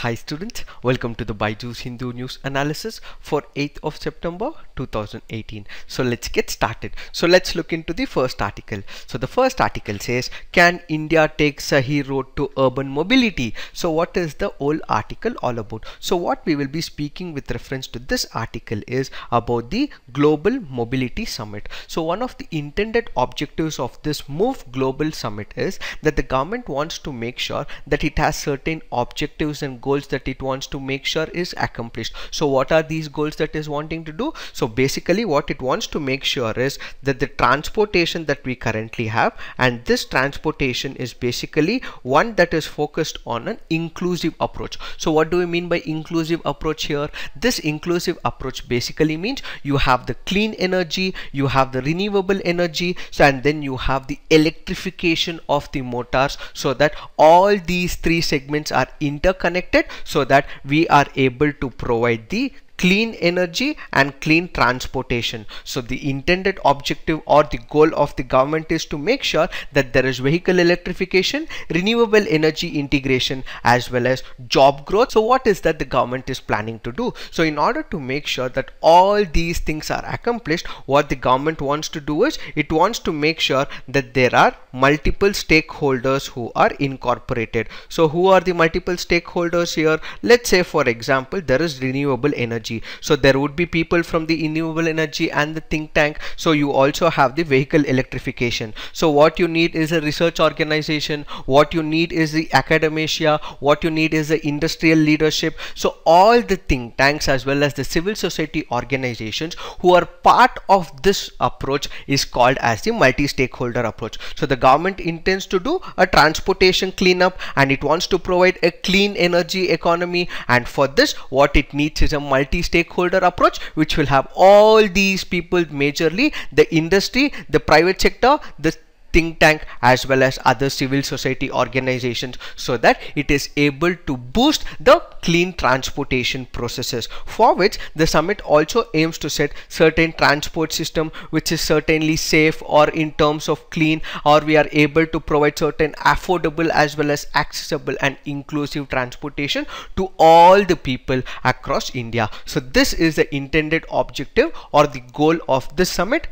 Hi students, welcome to the BYJU'S Hindu News Analysis for 8th of September 2018. So let's get started. So let's look into the first article. So the first article says, can India take Sahi road to urban mobility? So what is the whole article all about? So what we will be speaking with reference to this article is about the Global Mobility Summit. So one of the intended objectives of this Move Global Summit is that the government wants to make sure that it has certain objectives and goals that it wants to make sure is accomplished. So what are these goals that is wanting to do? So basically what it wants to make sure is that the transportation that we currently have, and this transportation is basically one that is focused on an inclusive approach. So what do we mean by inclusive approach here? This inclusive approach basically means you have the clean energy, you have the renewable energy, so and then you have the electrification of the motors, so that all these three segments are interconnected, so that we are able to provide the clean energy and clean transportation. So the intended objective or the goal of the government is to make sure that there is vehicle electrification, renewable energy integration, as well as job growth. So what is that the government is planning to do? So in order to make sure that all these things are accomplished, what the government wants to do is it wants to make sure that there are multiple stakeholders who are incorporated. So who are the multiple stakeholders here? Let's say for example there is renewable energy. So there would be people from the renewable energy and the think tank. So you also have the vehicle electrification. So what you need is a research organization, what you need is the academia, what you need is the industrial leadership. So all the think tanks as well as the civil society organizations who are part of this approach is called as the multi-stakeholder approach. So the government intends to do a transportation cleanup and it wants to provide a clean energy economy, and for this what it needs is a multi-stakeholder approach which will have all these people, majorly the industry, the private sector, the think tank, as well as other civil society organizations, so that it is able to boost the clean transportation processes, for which the summit also aims to set certain transport system which is certainly safe or in terms of clean, or we are able to provide certain affordable as well as accessible and inclusive transportation to all the people across India. So this is the intended objective or the goal of this summit,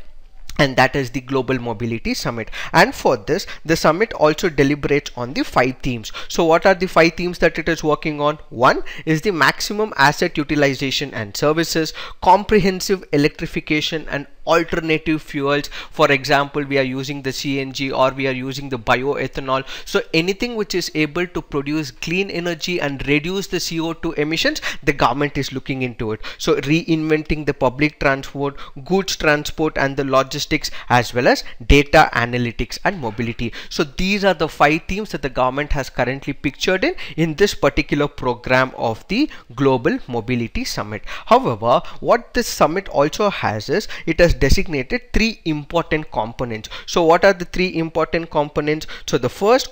and that is the Global Mobility Summit. And for this, the summit also deliberates on the 5 themes. So what are the 5 themes that it is working on? One is the maximum asset utilization and services, comprehensive electrification and alternative fuels. For example, we are using the CNG or we are using the bioethanol. So anything which is able to produce clean energy and reduce the CO2 emissions, the government is looking into it. So reinventing the public transport, goods transport and the logistics, as well as data analytics and mobility. So these are the 5 themes that the government has currently pictured in this particular program of the Global Mobility Summit. However, what this summit also has is it has designated 3 important components. So what are the 3 important components? So the first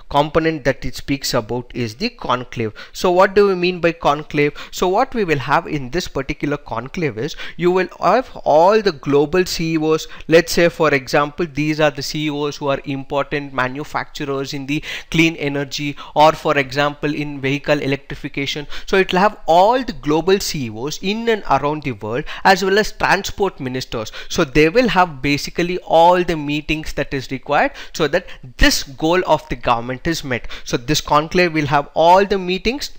component that it speaks about is the conclave. So what do we mean by conclave? So what we will have in this particular conclave is you will have all the global CEOs. Let's say for example these are the CEOs who are important manufacturers in the clean energy, or for example in vehicle electrification. So it will have all the global CEOs in and around the world, as well as transport ministers. So they will have basically all the meetings that is required so that this goal of the government is met. So this conclave will have all the meetings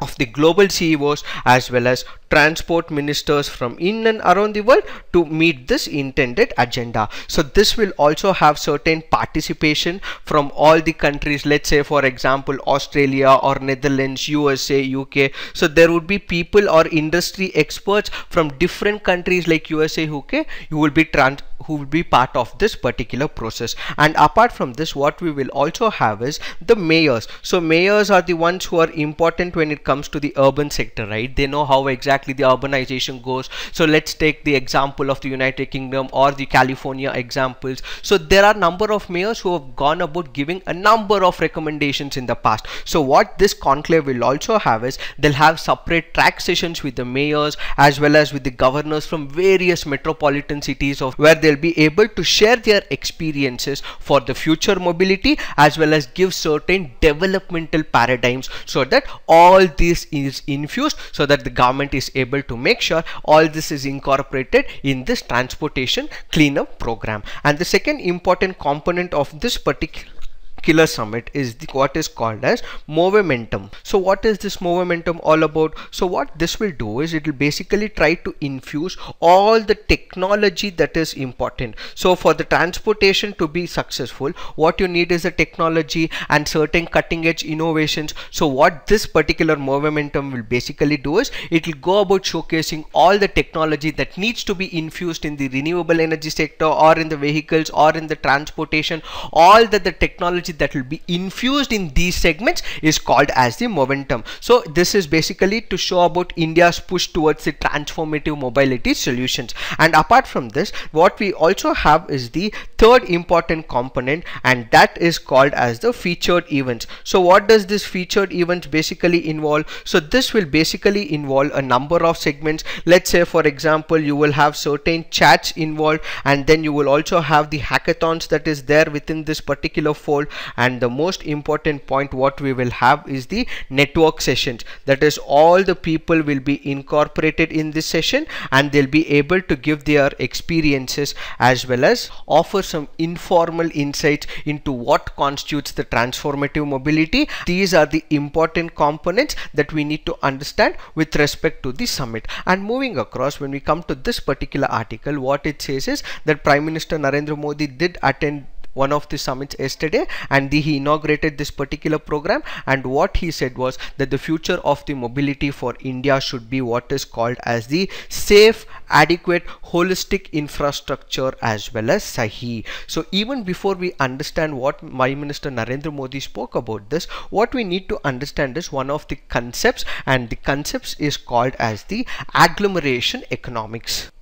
of the global CEOs as well as transport ministers from in and around the world to meet this intended agenda. So this will also have certain participation from all the countries. Let's say for example Australia or Netherlands, USA, UK. So there would be people or industry experts from different countries like USA, UK, who will be part of this particular process. And apart from this, what we will also have is the mayors. So mayors are the ones who are important when it comes to the urban sector, right? They know how exactly the urbanization goes. So let's take the example of the United Kingdom or the California examples. So there are number of mayors who have gone about giving a number of recommendations in the past. So what this conclave will also have is they'll have separate track sessions with the mayors as well as with the governors from various metropolitan cities of where they they'll be able to share their experiences for the future mobility, as well as give certain developmental paradigms, so that all this is infused, so that the government is able to make sure all this is incorporated in this transportation cleanup program. And the second important component of this particular summit is what is called as momentum. So what is this momentum all about? So what this will do is it will basically try to infuse all the technology that is important. So for the transportation to be successful, what you need is a technology and certain cutting edge innovations. So what this particular momentum will basically do is it will go about showcasing all the technology that needs to be infused in the renewable energy sector, or in the vehicles, or in the transportation. All that the technology that will be infused in these segments is called as the momentum. So this is basically to show about India's push towards the transformative mobility solutions. And apart from this, what we also have is the third important component, and that is called as the featured events. So what does this featured events basically involve? So this will basically involve a number of segments. Let's say, for example, you will have certain chats involved, and then you will also have the hackathons that is there within this particular fold. And the most important point what we will have is the network sessions. That is, all the people will be incorporated in this session, and they'll be able to give their experiences as well as offer some informal insights into what constitutes the transformative mobility. These are the important components that we need to understand with respect to the summit. And moving across, when we come to this particular article, what it says is that Prime Minister Narendra Modi did attend one of the summits yesterday, and he inaugurated this particular program. And what he said was that the future of the mobility for India should be what is called as the safe, adequate, holistic infrastructure as well as SAHI. So even before we understand what Prime Minister Narendra Modi spoke about this, what we need to understand is one of the concepts, and the concepts is called as the agglomeration economics.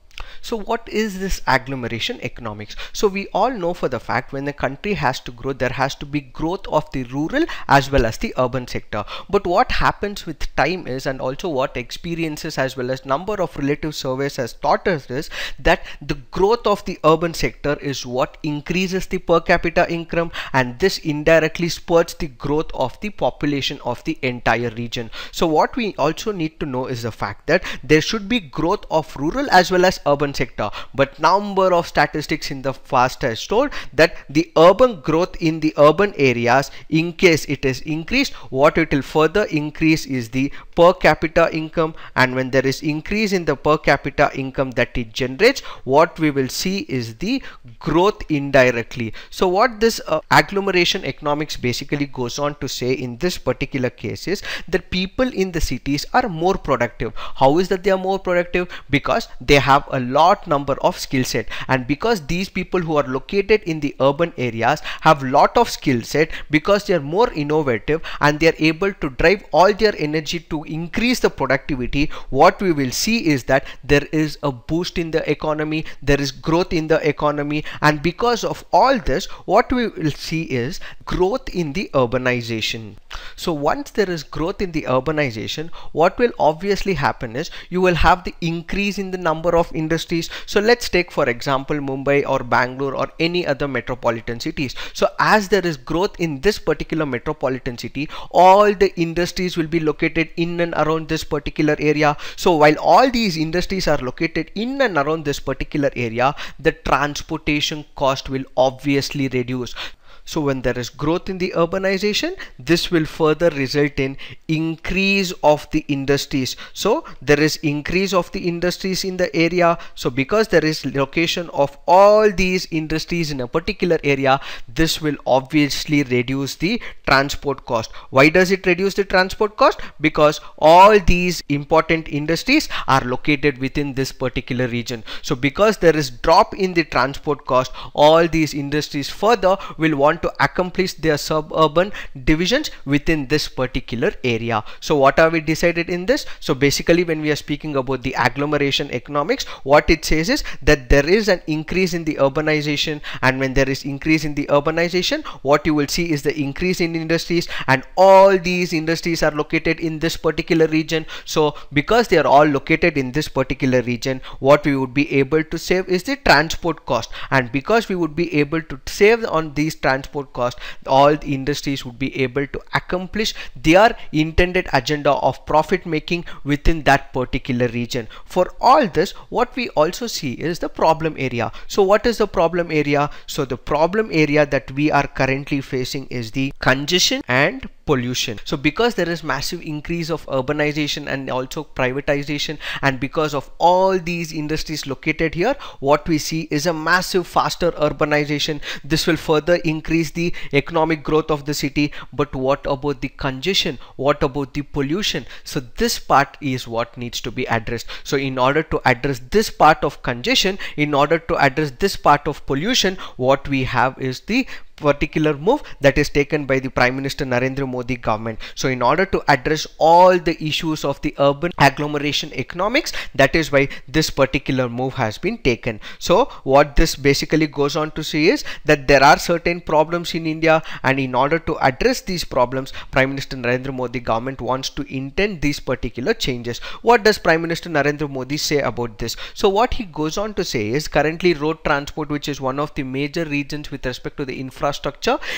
So what is this agglomeration economics? So we all know for the fact when a country has to grow, there has to be growth of the rural as well as the urban sector. But what happens with time is, and also what experiences as well as number of relative surveys has taught us is, that the growth of the urban sector is what increases the per capita income, and this indirectly spurs the growth of the population of the entire region. So what we also need to know is the fact that there should be growth of rural as well as urban sector, but number of statistics in the past has told that the urban growth in the urban areas, in case it is increased, what it will further increase is the per capita income, and when there is increase in the per capita income that it generates, what we will see is the growth indirectly. So what this agglomeration economics basically goes on to say in this particular case is that people in the cities are more productive. How is that they are more productive? Because they have a lot number of skill set, and because these people who are located in the urban areas have lot of skill set, because they are more innovative and they are able to drive all their energy to increase the productivity, what we will see is that there is a boost in the economy, there is growth in the economy, and because of all this, what we will see is growth in the urbanization. So once there is growth in the urbanization, what will obviously happen is you will have the increase in the number of industries. So let's take for example Mumbai or Bangalore or any other metropolitan cities. So as there is growth in this particular metropolitan city, all the industries will be located in and around this particular area. So while all these industries are located in and around this particular area, the transportation cost will obviously reduce. So when there is growth in the urbanization, this will further result in increase of the industries. So there is increase of the industries in the area. So because there is location of all these industries in a particular area, this will obviously reduce the transport cost. Why does it reduce the transport cost? Because all these important industries are located within this particular region. So because there is drop in the transport cost, all these industries further will want want to accomplish their suburban divisions within this particular area. So what are we decided in this? So basically, when we are speaking about the agglomeration economics, what it says is that there is an increase in the urbanization, and when there is increase in the urbanization, what you will see is the increase in industries, and all these industries are located in this particular region. So because they are all located in this particular region, what we would be able to save is the transport cost, and because we would be able to save on these transport costs, all the industries would be able to accomplish their intended agenda of profit making within that particular region. For all this, what we also see is the problem area. So what is the problem area? So the problem area that we are currently facing is the congestion and pollution. So because there is massive increase of urbanization and also privatization, and because of all these industries located here, what we see is a massive faster urbanization. This will further increase the economic growth of the city. But what about the congestion? What about the pollution? So this part is what needs to be addressed. So in order to address this part of congestion, in order to address this part of pollution, what we have is the particular move that is taken by the Prime Minister Narendra Modi government. So in order to address all the issues of the urban agglomeration economics, that is why this particular move has been taken. So what this basically goes on to say is that there are certain problems in India, and in order to address these problems, Prime Minister Narendra Modi government wants to intend these particular changes. What does Prime Minister Narendra Modi say about this? So what he goes on to say is currently road transport, which is one of the major regions with respect to the infrastructure,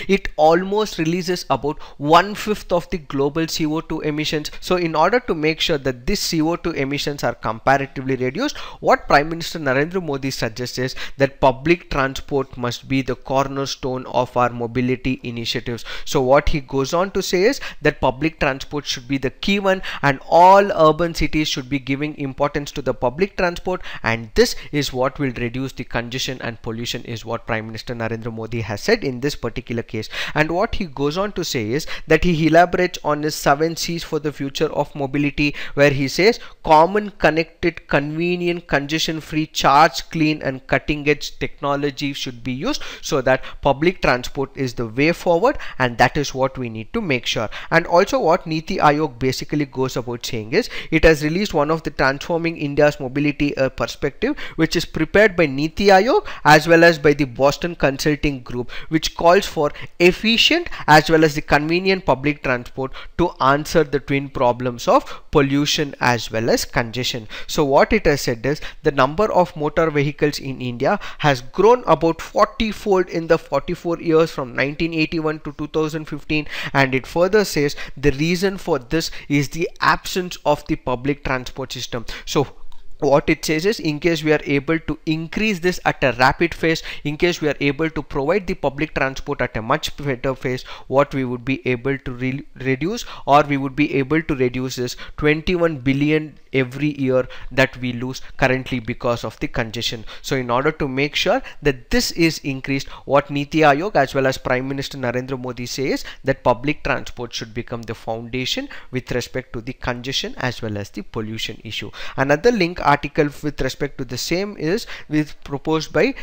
it almost releases about 1/5 of the global CO2 emissions. So in order to make sure that this CO2 emissions are comparatively reduced, what Prime Minister Narendra Modi suggests is that public transport must be the cornerstone of our mobility initiatives. So what he goes on to say is that public transport should be the key one, and all urban cities should be giving importance to the public transport, and this is what will reduce the congestion and pollution, is what Prime Minister Narendra Modi has said in this particular case. And what he goes on to say is that he elaborates on his 7 C's for the future of mobility, where he says common, connected, convenient, congestion free, charge clean and cutting edge technology should be used, so that public transport is the way forward, and that is what we need to make sure. And also what Niti Aayog basically goes about saying is it has released one of the Transforming India's Mobility Perspective, which is prepared by Niti Aayog as well as by the Boston Consulting Group, which calls for efficient as well as the convenient public transport to answer the twin problems of pollution as well as congestion. So what it has said is the number of motor vehicles in India has grown about 40-fold in the 44 years from 1981 to 2015, and it further says the reason for this is the absence of the public transport system. So what it says is, in case we are able to increase this at a rapid pace, in case we are able to provide the public transport at a much better pace, what we would be able to reduce, or we would be able to reduce this 21 billion every year that we lose currently because of the congestion. So in order to make sure that this is increased, what Niti Aayog as well as Prime Minister Narendra Modi says that public transport should become the foundation with respect to the congestion as well as the pollution issue. Another link article with respect to the same is proposed by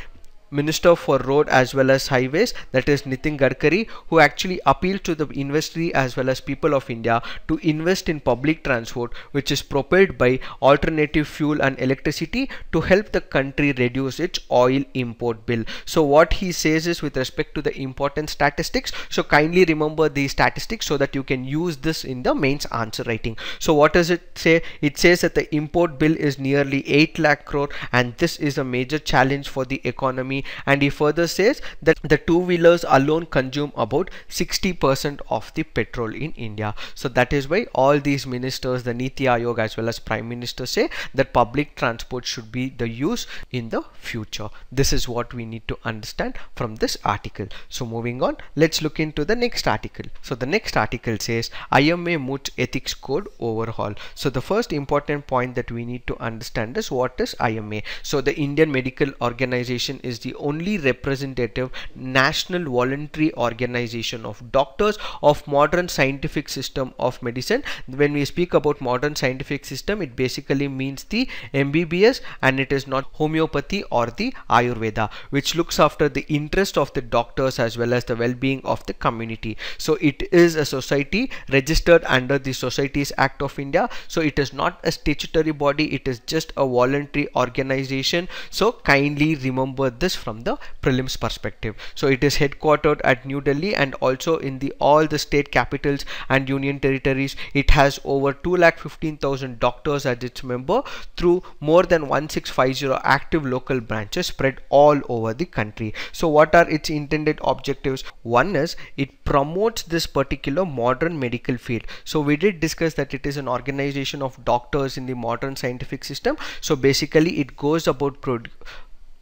Minister for Road as well as Highways, that is Nitin Gadkari, who actually appealed to the industry as well as people of India to invest in public transport which is propelled by alternative fuel and electricity to help the country reduce its oil import bill. So what he says is with respect to the important statistics, so kindly remember these statistics so that you can use this in the mains answer writing. So what does it say? It says that the import bill is nearly 8 lakh crore, and this is a major challenge for the economy. And he further says that the two-wheelers alone consume about 60% of the petrol in India. So that is why all these ministers, the Niti Aayog as well as Prime Minister, say that public transport should be the use in the future. This is what we need to understand from this article. So moving on, let's look into the next article. So the next article says IMA Moots Ethics Code Overhaul. So the first important point that we need to understand is what is IMA. So the Indian Medical Organization is the only representative national voluntary organization of doctors of modern scientific system of medicine. When we speak about modern scientific system, it basically means the MBBS, and it is not homeopathy or the Ayurveda, which looks after the interest of the doctors as well as the well-being of the community. So it is a society registered under the Societies Act of India. So it is not a statutory body, it is just a voluntary organization. So kindly remember this from the prelims perspective. So it is headquartered at New Delhi and also in the all the state capitals and union territories. It has over 2,15,000 doctors as its member through more than 1650 active local branches spread all over the country. So what are its intended objectives? One is it promotes this particular modern medical field. So we did discuss that it is an organization of doctors in the modern scientific system. So basically it goes about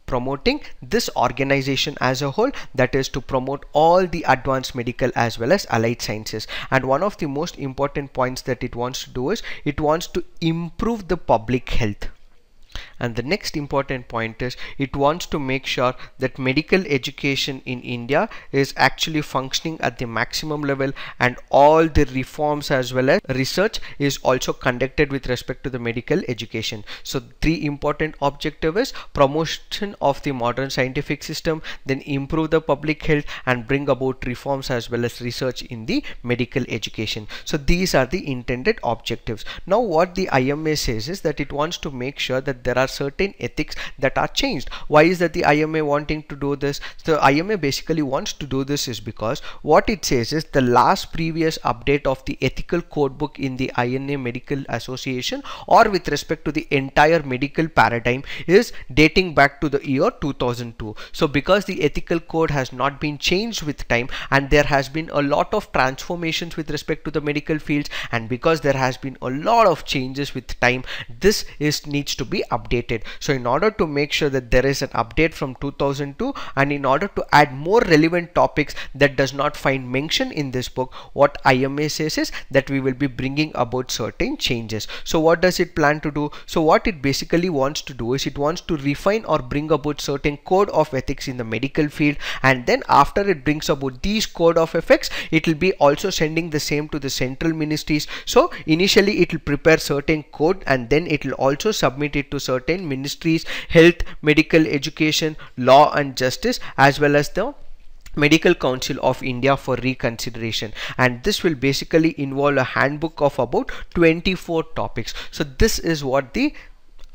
promoting this organization as a whole, that is to promote all the advanced medical as well as allied sciences. And one of the most important points that it wants to do is it wants to improve the public health. And the next important point is it wants to make sure that medical education in India is actually functioning at the maximum level, and all the reforms as well as research is also conducted with respect to the medical education. So three important objectives is promotion of the modern scientific system, then improve the public health and bring about reforms as well as research in the medical education. So these are the intended objectives. Now what the IMA says is that it wants to make sure that there are certain ethics that are changed. Why is that the IMA wanting to do this? So IMA basically wants to do this is because what it says is the last previous update of the ethical code book in the INA Medical Association or with respect to the entire medical paradigm is dating back to the year 2002. So because the ethical code has not been changed with time and there has been a lot of transformations with respect to the medical fields, and because there has been a lot of changes with time, this needs to be updated. So in order to make sure that there is an update from 2002 and in order to add more relevant topics that does not find mention in this book, what IMA says is that we will be bringing about certain changes. So what does it plan to do? So what it basically wants to do is it wants to refine or bring about certain code of ethics in the medical field, and then after it brings about these code of ethics, it will be also sending the same to the central ministries. So initially it will prepare certain code and then it will also submit it to certain ministries: health, medical education, law and justice, as well as the Medical Council of India for reconsideration. And this will basically involve a handbook of about 24 topics. So this is what the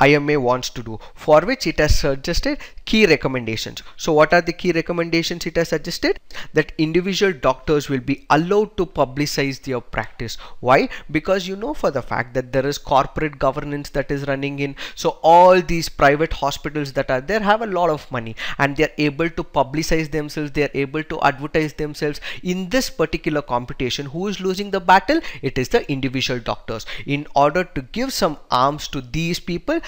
IMA wants to do, for which it has suggested key recommendations. So what are the key recommendations it has suggested? That individual doctors will be allowed to publicize their practice. Why? Because you know for the fact that there is corporate governance that is running in. So all these private hospitals that are there have a lot of money and they are able to publicize themselves, they are able to advertise themselves. In this particular competition, who is losing the battle? It is the individual doctors. In order to give some arms to these people,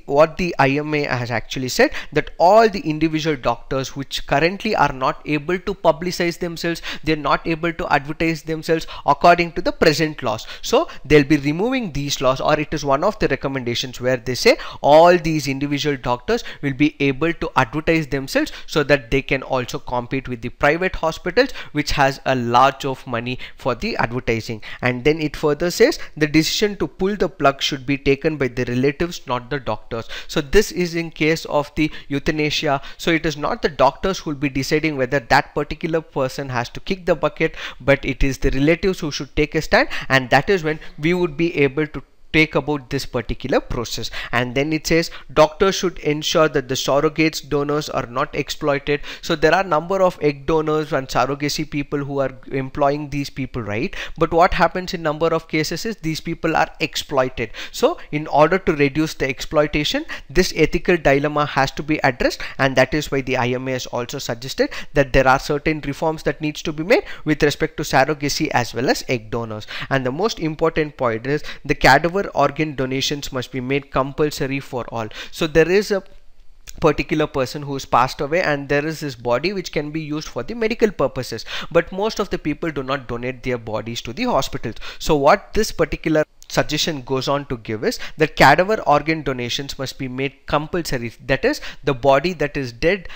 what the IMA has actually said, that all the individual doctors which currently are not able to publicize themselves, they're not able to advertise themselves according to the present laws. So they'll be removing these laws, or it is one of the recommendations where they say all these individual doctors will be able to advertise themselves so that they can also compete with the private hospitals which has a large of money for the advertising. And then it further says the decision to pull the plug should be taken by the relatives, not the doctors. So this is in case of the euthanasia. So it is not the doctors who will be deciding whether that particular person has to kick the bucket, but it is the relatives who should take a stand, and that is when we would be able to take about this particular process. And then it says doctors should ensure that the surrogates donors are not exploited. So there are number of egg donors and surrogacy people who are employing these people, right? But what happens in number of cases is these people are exploited. So in order to reduce the exploitation, this ethical dilemma has to be addressed, and that is why the IMA has also suggested that there are certain reforms that needs to be made with respect to surrogacy as well as egg donors. And the most important point is the cadaver organ donations must be made compulsory for all. So there is a particular person who is passed away and there is this body which can be used for the medical purposes, but most of the people do not donate their bodies to the hospitals. So what this particular suggestion goes on to give is that cadaver organ donations must be made compulsory. That is, the body that is dead,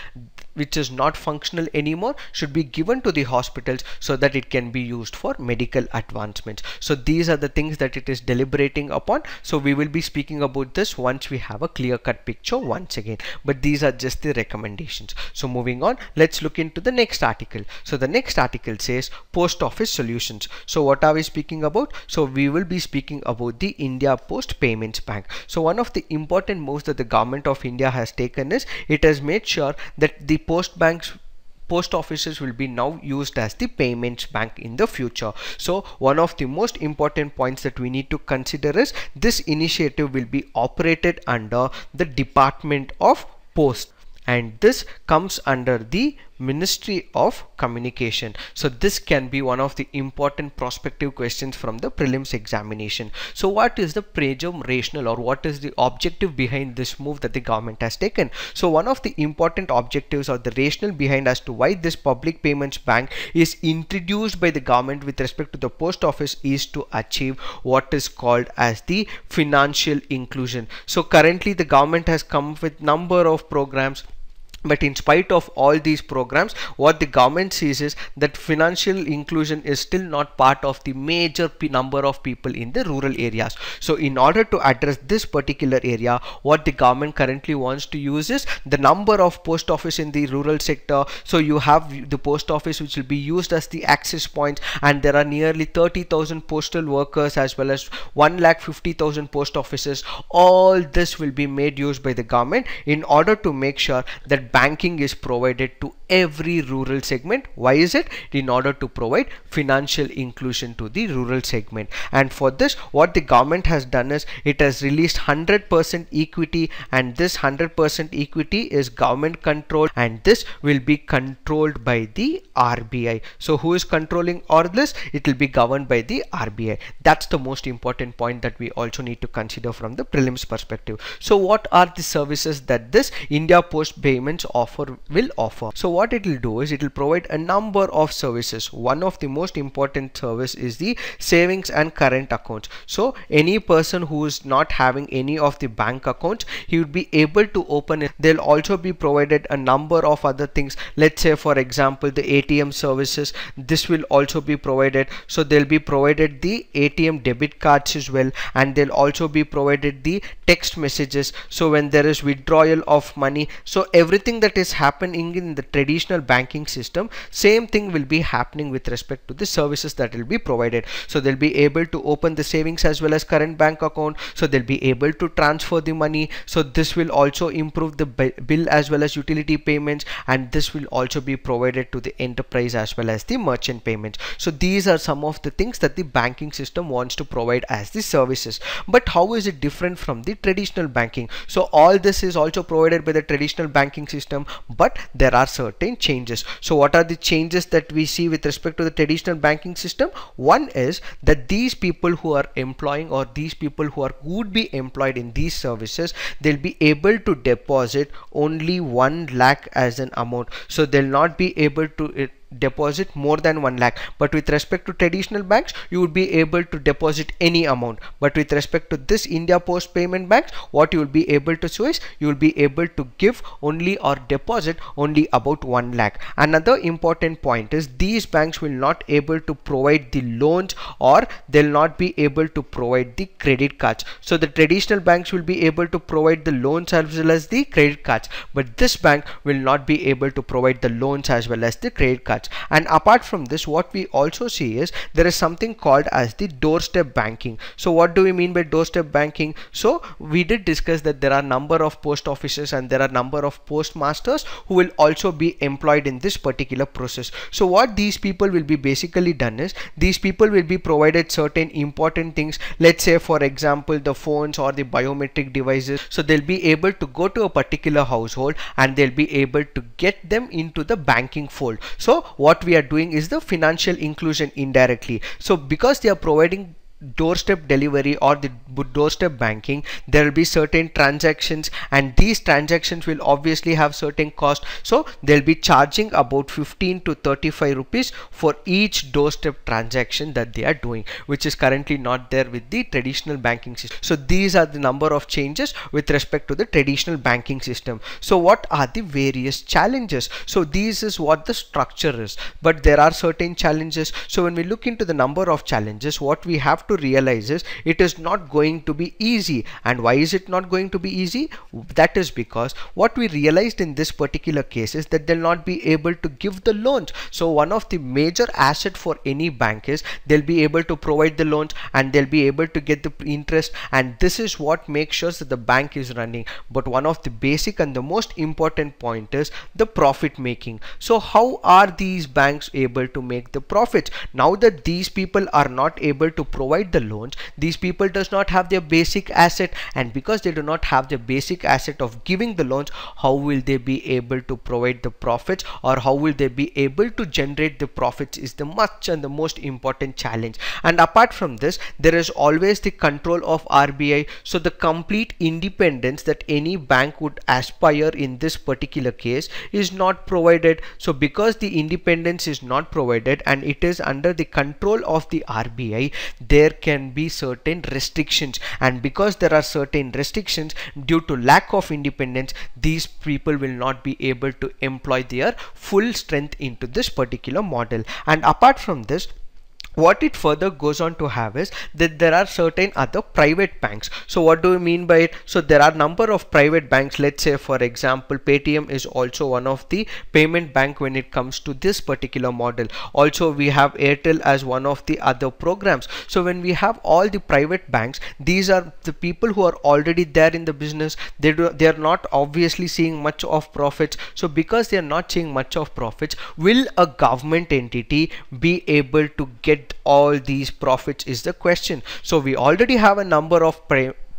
which is not functional anymore, should be given to the hospitals so that it can be used for medical advancements. So these are the things that it is deliberating upon. So we will be speaking about this once we have a clear-cut picture once again, but these are just the recommendations. So moving on, let's look into the next article. So the next article says post office solutions. So what are we speaking about? So we will be speaking about the India Post Payments Bank. So one of the important moves that the government of India has taken is it has made sure that the post offices will be now used as the payments bank in the future. So one of the most important points that we need to consider is this initiative will be operated under the Department of Post, and this comes under the Ministry of Communication. So this can be one of the important prospective questions from the prelims examination. So what is the presumed rationale, or what is the objective behind this move that the government has taken? So one of the important objectives or the rationale behind as to why this public payments bank is introduced by the government with respect to the post office is to achieve what is called as the financial inclusion. So currently the government has come with number of programs, but in spite of all these programs, what the government sees is that financial inclusion is still not part of the major number of people in the rural areas. So in order to address this particular area, what the government currently wants to use is the number of post office in the rural sector. So you have the post office which will be used as the access points, and there are nearly 30,000 postal workers as well as 1,50,000 post offices. All this will be made use by the government in order to make sure that banking is provided to every rural segment. Why is it? In order to provide financial inclusion to the rural segment. And for this, what the government has done is it has released 100% equity, and this 100% equity is government controlled, and this will be controlled by the RBI. So who is controlling all this? It will be governed by the RBI. That's the most important point that we also need to consider from the prelims perspective. So what are the services that this India Post Payments will offer? So what it will do is it will provide a number of services. One of the most important service is the savings and current accounts. So any person who is not having any of the bank accounts, he would be able to open it. They'll also be provided a number of other things. Let's say for example the ATM services, this will also be provided. So they'll be provided the ATM debit cards as well, and they'll also be provided the text messages. So when there is withdrawal of money, so everything that is happening in the traditional banking system, same thing will be happening with respect to the services that will be provided. So they'll be able to open the savings as well as current bank account. So they'll be able to transfer the money. So this will also improve the bill as well as utility payments, and this will also be provided to the enterprise as well as the merchant payments. So these are some of the things that the banking system wants to provide as the services. But how is it different from the traditional banking? So all this is also provided by the traditional banking system, but there are certain changes. So what are the changes that we see with respect to the traditional banking system? One is that these people who are employing, or these people who would be employed in these services, they'll be able to deposit only 1 lakh as an amount. So they'll not be able to deposit more than 1 lakh. But with respect to traditional banks, you would be able to deposit any amount. But with respect to this India Post Payment Banks, what you will be able to show is you will be able to give only or deposit only about 1 lakh. Another important point is these banks will not able to provide the loans, or they'll not be able to provide the credit cards. So the traditional banks will be able to provide the loans as well as the credit cards, but this bank will not be able to provide the loans as well as the credit cards. And apart from this, what we also see is there is something called as the doorstep banking. So what do we mean by doorstep banking? So we did discuss that there are number of post offices and there are number of postmasters who will also be employed in this particular process. So what these people will be basically done is these people will be provided certain important things. Let's say for example the phones or the biometric devices. So they'll be able to go to a particular household and they'll be able to get them into the banking fold. So what we are doing is the financial inclusion indirectly. So because they are providing doorstep delivery or the doorstep banking, there will be certain transactions, and these transactions will obviously have certain cost. So they'll be charging about 15 to 35 rupees for each doorstep transaction that they are doing, which is currently not there with the traditional banking system. So these are the number of changes with respect to the traditional banking system. So what are the various challenges? So this is what the structure is, but there are certain challenges. So when we look into the number of challenges, what we have to realize is it is not going to be easy. And why is it not going to be easy? That is because what we realized in this particular case is that they'll not be able to give the loans. So one of the major asset for any bank is they'll be able to provide the loans and they'll be able to get the interest, and this is what makes sure that the bank is running. But one of the basic and the most important point is the profit making. So how are these banks able to make the profits? Now that these people are not able to provide the loans, these people does not have their basic asset, and because they do not have the basic asset of giving the loans, how will they be able to provide the profits, or how will they be able to generate the profits is the much and the most important challenge. And apart from this, there is always the control of RBI. So the complete independence that any bank would aspire in this particular case is not provided. So because the independence is not provided and it is under the control of the RBI, there can be certain restrictions, and because there are certain restrictions due to lack of independence, these people will not be able to employ their full strength into this particular model. And apart from this, what it further goes on to have is that there are certain other private banks. So what do we mean by it? So there are number of private banks. Let's say for example Paytm is also one of the payment bank when it comes to this particular model. Also we have Airtel as one of the other programs. So when we have all the private banks, these are the people who are already there in the business. They are not obviously seeing much of profits. So because they are not seeing much of profits, will a government entity be able to get all these profits is the question. So we already have a number of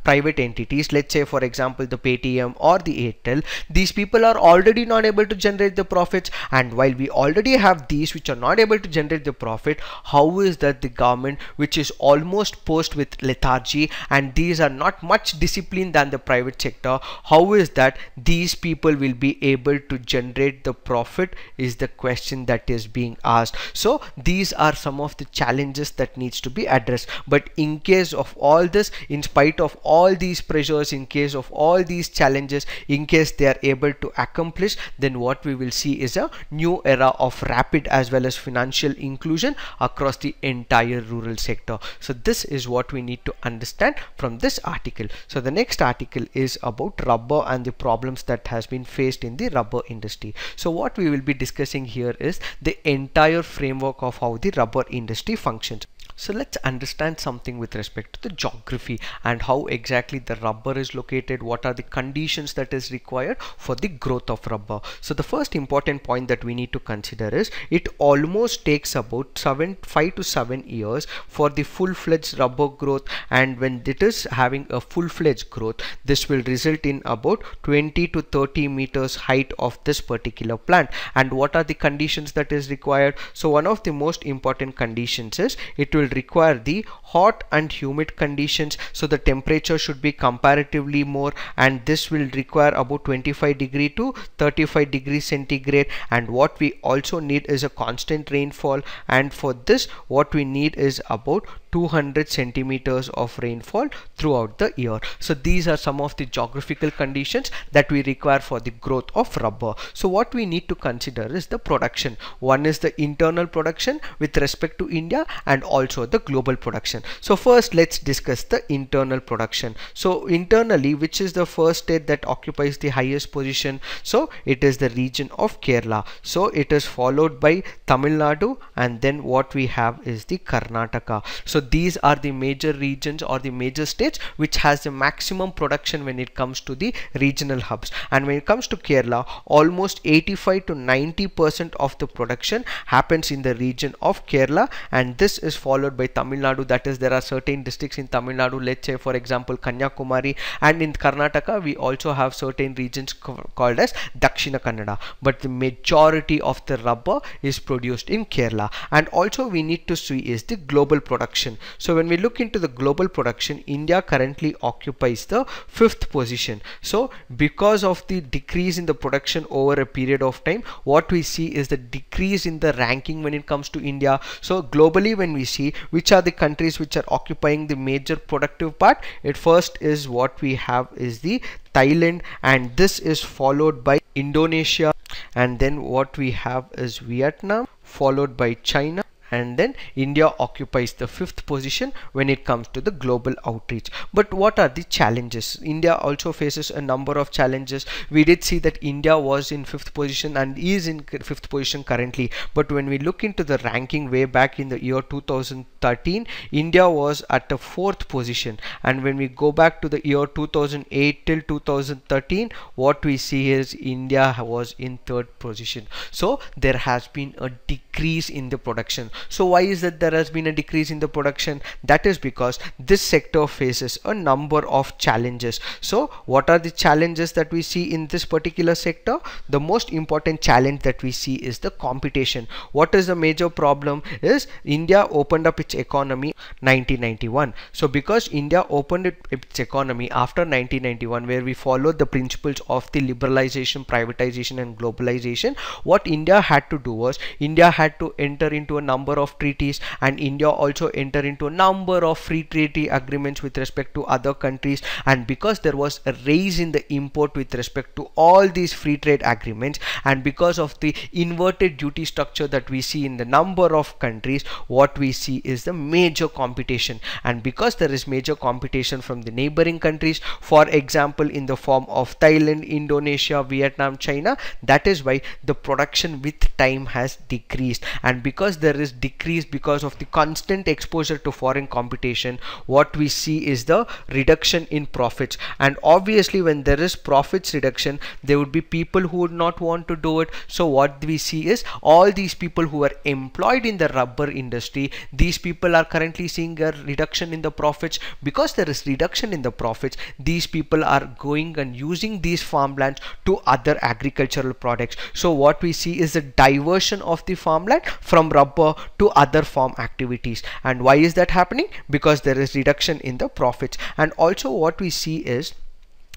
private entities. Let's say for example the Paytm or the Airtel. These people are already not able to generate the profits, and while we already have these which are not able to generate the profit, how is that the government, which is almost posed with lethargy and these are not much disciplined than the private sector, how is that these people will be able to generate the profit is the question that is being asked. So these are some of the challenges that needs to be addressed. But in case of all this, in spite of all these pressures, in case of all these challenges, in case they are able to accomplish, then what we will see is a new era of rapid as well as financial inclusion across the entire rural sector. So this is what we need to understand from this article. So the next article is about rubber and the problems that has been faced in the rubber industry. So what we will be discussing here is the entire framework of how the rubber industry functions. So let's understand something with respect to the geography and how exactly the rubber is located, what are the conditions that is required for the growth of rubber. So the first important point that we need to consider is it almost takes about 5 to 7 years for the full-fledged rubber growth, and when it is having a full-fledged growth, this will result in about 20 to 30 meters height of this particular plant. And what are the conditions that is required? So one of the most important conditions is it will require the hot and humid conditions. So the temperature should be comparatively more, and this will require about 25 degree to 35 degrees centigrade. And what we also need is a constant rainfall, and for this what we need is about 200 centimeters of rainfall throughout the year. So these are some of the geographical conditions that we require for the growth of rubber. So what we need to consider is the production. One is the internal production with respect to India and also the global production. So first let's discuss the internal production. So internally, which is the first state that occupies the highest position? So it is the region of Kerala. So it is followed by Tamil Nadu, and then what we have is the Karnataka. So these are the major regions or the major states which has the maximum production when it comes to the regional hubs. And when it comes to Kerala, almost 85 to 90% of the production happens in the region of Kerala, and this is followed by Tamil Nadu. That is, there are certain districts in Tamil Nadu, let's say for example Kanyakumari, and in Karnataka we also have certain regions called as Dakshina Kannada, but the majority of the rubber is produced in Kerala. And also we need to see is the global production. production. So when we look into the global production, India currently occupies the 5th position. So because of the decrease in the production over a period of time, what we see is the decrease in the ranking when it comes to India. So globally, when we see which are the countries which are occupying the major productive part, it first is what we have is the Thailand, and this is followed by Indonesia, and then what we have is Vietnam, followed by China, and then India occupies the 5th position when it comes to the global outreach. But what are the challenges? India also faces a number of challenges. We did see that India was in 5th position and is in 5th position currently, but when we look into the ranking way back in the year 2013, India was at the 4th position, and when we go back to the year 2008 till 2013, what we see is India was in 3rd position. So there has been a decrease in the production. So why is that there has been a decrease in the production? That is because this sector faces a number of challenges. So what are the challenges that we see in this particular sector? The most important challenge that we see is the competition. What is the major problem is India opened up its economy 1991. So because India opened its economy after 1991, where we followed the principles of the liberalization, privatization and globalization, what India had to do was India had to enter into a number of treaties, and India also enter into a number of free trade agreements with respect to other countries. And because there was a raise in the import with respect to all these free trade agreements, and because of the inverted duty structure that we see in the number of countries, what we see is the major competition. And because there is major competition from the neighboring countries, for example in the form of Thailand, Indonesia, Vietnam, China, that is why the production with time has decreased. And because there is decrease because of the constant exposure to foreign competition, what we see is the reduction in profits. And obviously when there is profits reduction, there would be people who would not want to do it. So what we see is all these people who are employed in the rubber industry, these people are currently seeing a reduction in the profits. Because there is reduction in the profits, these people are going and using these farmlands to other agricultural products. So what we see is a diversion of the farmland from rubber to other farm activities. And why is that happening? Because there is reduction in the profits. And also what we see is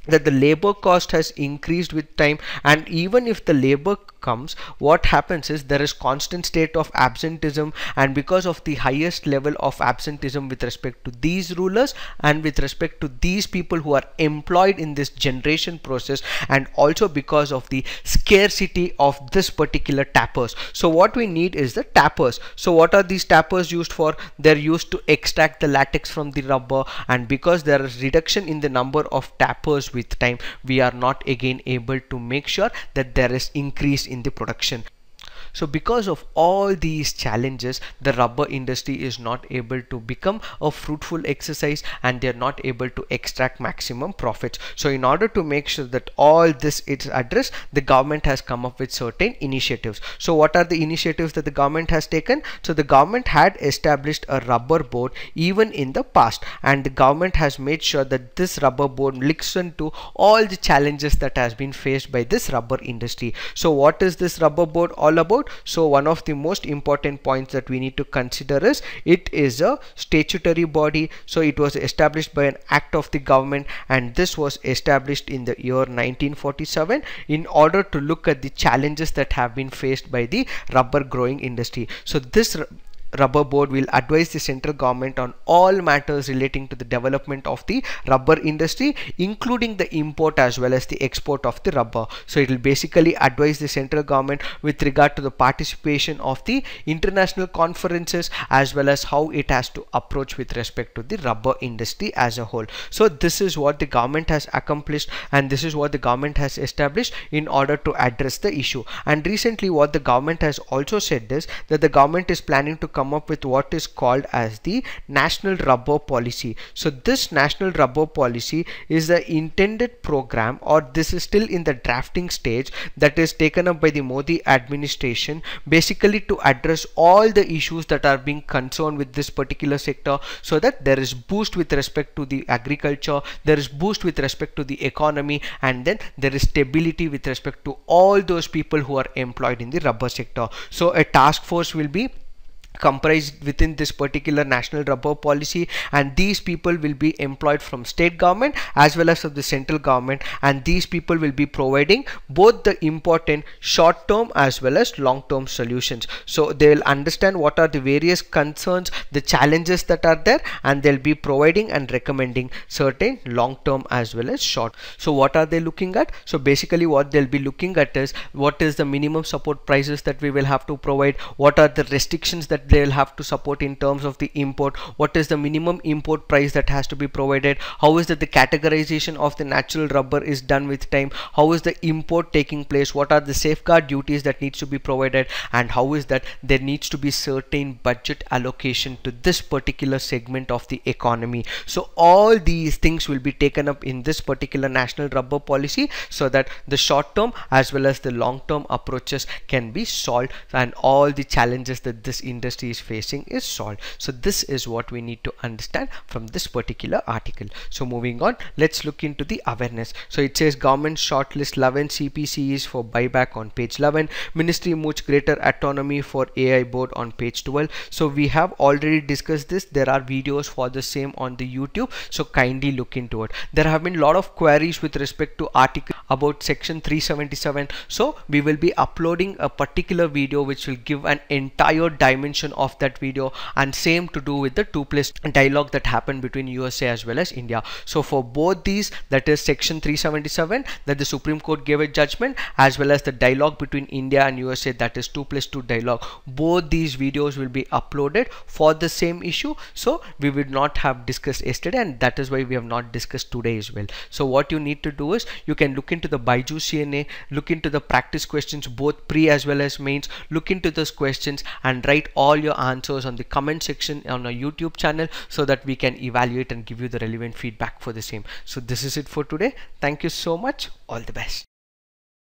that the labor cost has increased with time, and even if the labor comes, what happens is there is constant state of absenteeism, and because of the highest level of absenteeism with respect to these rulers and with respect to these people who are employed in this generation process, and also because of the scarcity of this particular tappers. So what we need is the tappers. So what are these tappers used for? They're used to extract the latex from the rubber, and because there is reduction in the number of tappers with time, we are not again able to make sure that there is increase in the production. So because of all these challenges, the rubber industry is not able to become a fruitful exercise, and they are not able to extract maximum profits. So in order to make sure that all this is addressed, the government has come up with certain initiatives. So what are the initiatives that the government has taken? So the government had established a rubber board even in the past, and the government has made sure that this rubber board listens to all the challenges that has been faced by this rubber industry. So what is this rubber board all about? So one of the most important points that we need to consider is it is a statutory body. So it was established by an act of the government, and this was established in the year 1947 in order to look at the challenges that have been faced by the rubber growing industry. So this rubber board will advise the central government on all matters relating to the development of the rubber industry, including the import as well as the export of the rubber. So it will basically advise the central government with regard to the participation of the international conferences, as well as how it has to approach with respect to the rubber industry as a whole. So this is what the government has accomplished, and this is what the government has established in order to address the issue. And recently what the government has also said is that the government is planning to come up with what is called as the National Rubber Policy. So this National Rubber Policy is the intended program, or this is still in the drafting stage, that is taken up by the Modi administration, basically to address all the issues that are being concerned with this particular sector, so that there is boost with respect to the agriculture, there is boost with respect to the economy, and then there is stability with respect to all those people who are employed in the rubber sector. So a task force will be comprised within this particular national rubber policy, and these people will be employed from state government as well as of the central government, and these people will be providing both the important short term as well as long term solutions. So they will understand what are the various concerns, the challenges that are there, and they'll be providing and recommending certain long term as well as short. So what are they looking at? So basically what they'll be looking at is what is the minimum support prices that we will have to provide, what are the restrictions that they will have to support in terms of the import, what is the minimum import price that has to be provided, how is that the categorization of the natural rubber is done with time, how is the import taking place, what are the safeguard duties that needs to be provided, and how is that there needs to be certain budget allocation to this particular segment of the economy. So all these things will be taken up in this particular national rubber policy, so that the short term as well as the long term approaches can be solved and all the challenges that this industry is facing is solved. So this is what we need to understand from this particular article. So moving on, let's look into the awareness. So it says government shortlist 11 CPCs for buyback on page 11, ministry moots greater autonomy for AI board on page 12. So we have already discussed this. There are videos for the same on the YouTube, so kindly look into it. There have been a lot of queries with respect to article about section 377, so we will be uploading a particular video which will give an entire dimension of that video, and same to do with the 2+ dialogue that happened between USA as well as India. So for both these, that is section 377 that the Supreme Court gave a judgment, as well as the dialogue between India and USA, that is 2+2 dialogue, both these videos will be uploaded for the same issue. So we would not have discussed yesterday, and that is why we have not discussed today as well. So what you need to do is you can look into the BYJU'S CNA, look into the practice questions both pre as well as mains, look into those questions and write all your answers on the comment section on our YouTube channel, so that we can evaluate and give you the relevant feedback for the same. So this is it for today. Thank you so much. All the best.